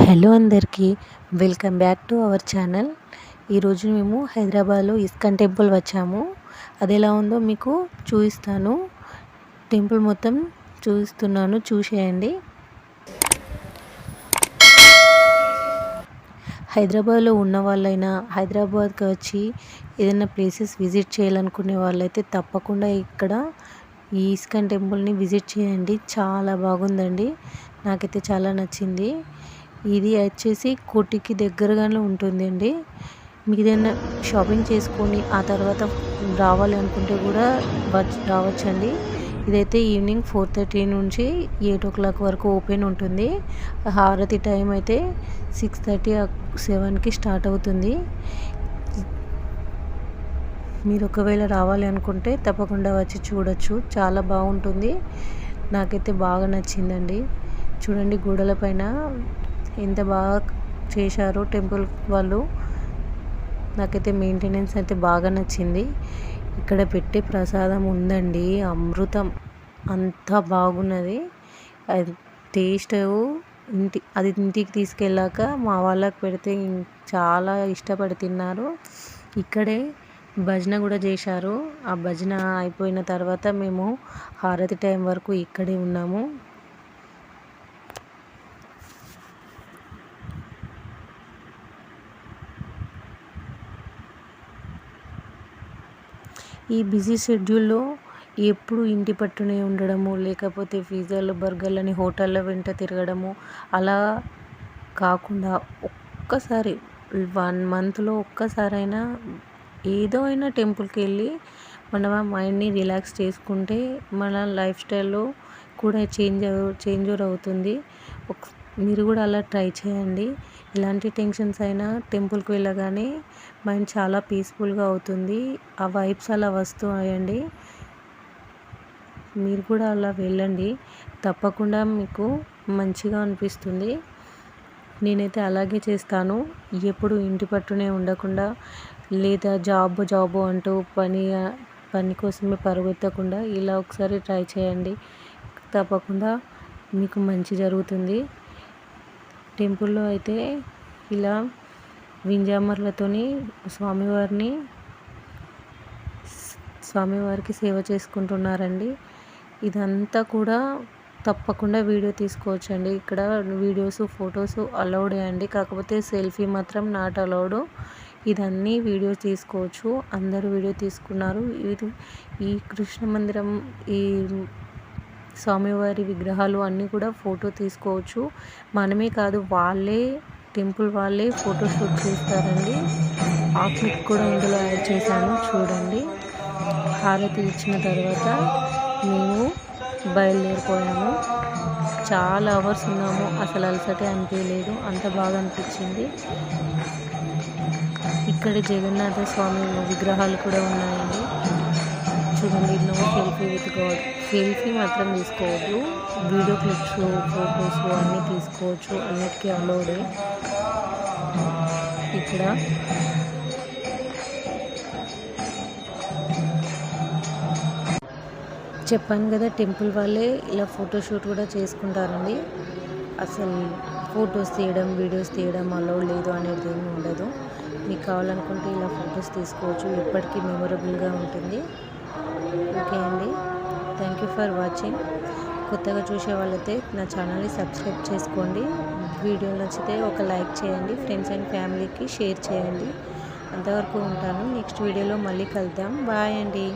Hello అందరికీ welcome back to our channel. ఈరోజు మేము హైదరాబాద్లో ఇస్కాన్ టెంపుల్ వచ్చాము. అది ఎలా ఉందో మీకు చూపిస్తాను. టెంపుల్ మొత్తం చూపిస్తున్నాను, చూసేయండి. హైదరాబాద్లో ఉన్న వాళ్ళైనా హైదరాబాద్కి వచ్చి ఏదైనా ప్లేసెస్ విజిట్ చేయాలనుకునే వాళ్ళైతే తప్పకుండా ఇక్కడ ఈ ఇస్కాన్ టెంపుల్ని విజిట్ చేయండి. చాలా బాగుందండి, నాకైతే చాలా నచ్చింది. ఇది వచ్చేసి కోటికి దగ్గరగానే ఉంటుందండి. మీకు ఏదైనా షాపింగ్ చేసుకొని ఆ తర్వాత రావాలి అనుకుంటే కూడా రావచ్చండి. ఇదైతే ఈవినింగ్ 4:30 నుంచి 8 o'clock వరకు ఓపెన్ ఉంటుంది. హారతి టైం అయితే 6:30 7కి స్టార్ట్ అవుతుంది. మీరు ఒకవేళ రావాలి అనుకుంటే తప్పకుండా వచ్చి చూడొచ్చు, చాలా బాగుంటుంది. నాకైతే బాగా నచ్చిందండి. చూడండి గోడల పైన ఎంత బాగా చేశారో టెంపుల్ వాళ్ళు. నాకైతే మెయింటెనెన్స్ అయితే బాగా నచ్చింది. ఇక్కడ పెట్టే ప్రసాదం ఉందండి, అమృతం, అంత బాగున్నది. టేస్ట్ ఇంటికి తీసుకెళ్ళాక మా వాళ్ళకి పెడితే చాలా ఇష్టపడి తిన్నారు. ఇక్కడే భజన కూడా చేశారు. ఆ భజన అయిపోయిన తర్వాత మేము హారతి టైం వరకు ఇక్కడే ఉన్నాము. ఈ బిజీ షెడ్యూల్లో ఎప్పుడు ఇంటి పట్టునే ఉండడము, లేకపోతే పిజ్జాలు బర్గర్లని హోటళ్ళ వెంట తిరగడము అలా కాకుండా ఒక్కసారి 1 monthలో ఒక్కసారైనా ఏదో అయినా టెంపుల్కి వెళ్ళి మన మైండ్ని రిలాక్స్ చేసుకుంటే మన లైఫ్ స్టైల్లో కూడా చేంజ్ అవుతుంది. మీరు కూడా అలా ట్రై చేయండి. ఎలాంటి టెన్షన్స్ అయినా టెంపుల్కి వెళ్ళగానే మైండ్ చాలా పీస్ఫుల్గా అవుతుంది. ఆ వైబ్స్ అలా వస్తాయండి. మీరు కూడా అలా వెళ్ళండి, తప్పకుండా మీకు మంచిగా అనిపిస్తుంది. నేనైతే అలాగే చేస్తాను. ఎప్పుడు ఇంటి పట్టునే ఉండకుండా, లేదా జాబు అంటూ పని కోసమే పరుగెత్తకుండా ఇలా ఒకసారి ట్రై చేయండి, తప్పకుండా మీకు మంచి జరుగుతుంది. టెంపుల్లో అయితే ఇలా వింజామర్లతోని స్వామివారికి సేవ చేసుకుంటున్నారండి. ఇదంతా కూడా తప్పకుండా వీడియో తీసుకోవచ్చండి. ఇక్కడ వీడియోస్ ఫొటోస్ అలౌడే అండి, కాకపోతే సెల్ఫీ మాత్రం నాట్ అలౌడ్. ఇదన్నీ వీడియో తీసుకోవచ్చు, అందరూ వీడియో తీసుకున్నారు. ఈ కృష్ణ మందిరం, ఈ స్వామివారి విగ్రహాలు అన్నీ కూడా ఫోటో తీసుకోవచ్చు. మనమే కాదు, టెంపుల్ వాళ్ళే ఫోటోషూట్ చేస్తారండి. ఆ క్లిప్ కూడా ఇందులో యాడ్ చేశాను, చూడండి. హారతి ఇచ్చిన తర్వాత మేము బయలుదేరిపోయాము. చాలా అవర్స్ ఉన్నాము, అసలు అలసటే అనిపించలేదు, అంత బాగా అనిపించింది. ఇక్కడ జగన్నాథ స్వామి విగ్రహాలు కూడా ఉన్నాయండి. చూడండి, no selfie with God. Selfie మాత్రం తీసుకోవద్దు, వీడియో క్లిప్స్ ఫొటోస్ అన్నీ తీసుకోవచ్చు, అన్నిటికీ అలౌడే. ఇక్కడ చెప్పాను కదా, టెంపుల్ వాళ్ళే ఇలా ఫోటోషూట్ కూడా చేసుకుంటారండి. అసలు ఫొటోస్ తీయడం, వీడియోస్ తీయడం అలౌడ్ లేదు అనేది ఏమి ఉండదు. మీకు కావాలనుకుంటే ఇలా ఫొటోస్ తీసుకోవచ్చు, ఎప్పటికీ మెమొరబుల్గా ఉంటుంది. ఓకే అండి, థ్యాంక్ యూ ఫర్ వాచింగ్. కొత్తగా చూసే వాళ్ళైతే నా ఛానల్ని సబ్స్క్రైబ్ చేసుకోండి. వీడియో నచ్చితే ఒక లైక్ చేయండి, ఫ్రెండ్స్ అండ్ ఫ్యామిలీకి షేర్ చేయండి. అంతవరకు ఉంటాను, నెక్స్ట్ వీడియోలో మళ్ళీ కలుద్దాం. బాయ్ అండి.